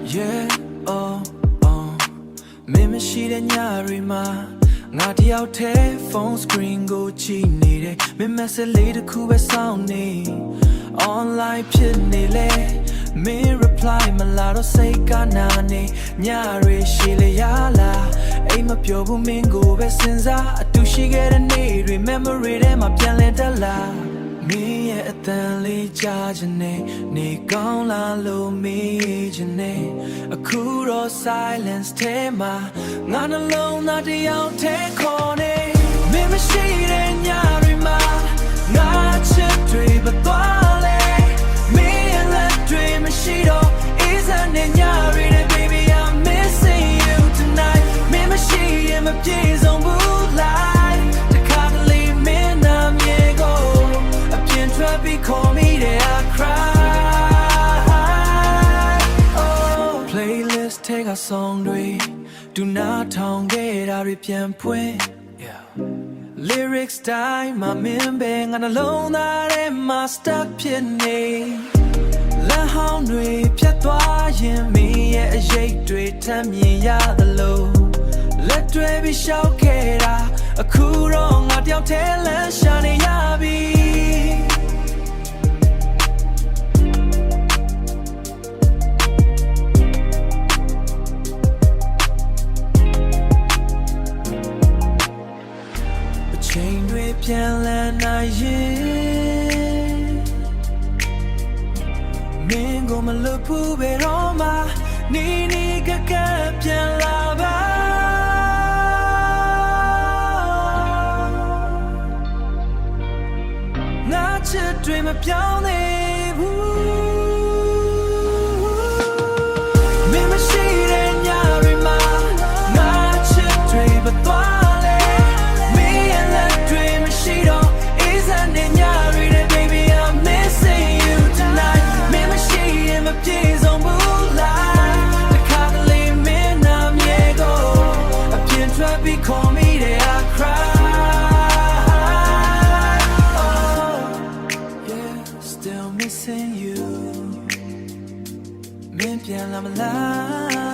Yeah, oh, oh မင်းမရှိတဲ့ညတွေမှာငါတယောက်တည်း phone screen ကိုကြည့်နေတယ်မင်း message လေးတစ်ခုပဲစောင့်နေ online ဖြစ်နေလေမင်း reply မလာတော့စိတ်ကနာနေညတွေရှိလေရလားအိမ်မပြောဘူးမင်းကိုပဲစဉ်းစားအတူရှိခဲ့တဲ့နေ့တွေ memory ထဲမှာပြန်လဲတက်လာမင်းရဲ့အတန်လေးကြားချင်နေကောင်းလာလို့မေးချင်နေအခုတော့ silence ထဲမှာငါနှလုံးသားတယောက်ထဲခေါ်နေမင်းမရှိတဲ့ညတွေမှာငါချစ်တွေမသွားလဲမင်းရဲ့လက်တွေမရှိတော့ isn't it ညတွေနဲ့ baby I'm missing you tonight မင်းမရှိရင်မပြေဆုံးဘူးလိုက်တခါတလေမင်းနာမည်ကိုအပြင်ထွက်ပြီးခေါ်မိတယ် I cry oh playlist ထဲက song တွေဒူနာထောင်ခဲ့တာတွေပြန်ဖွင့် lyrics တိုင်းမှာမင်းပဲငါနှလုံးသားထဲမှာ stuck ဖြစ်နေလမ်းဟောင်းတွေဖြတ်သွားရင်မင်းရဲ့အရေးတွေထမ်းမြင်ရသလိုလက်တွေပြီးရှောက်ခဲ့တာအခုတော့ငါတယောက်တည်းလမ်းရှာနေရပြီချိန်တွေပြန်လည်နိုင်ရင်မင်းကိုမလွတ်ဘူးဘယ်တော့မှနီကပြန်လာပါငါချစ်တွေမပြောင်းသေးဘူးမင်းမရှိတဲ့ညတွေမှာငါချစ်တွေမသွားcall me there I cry oh yeah still missing you မင်းပြန်လာမလား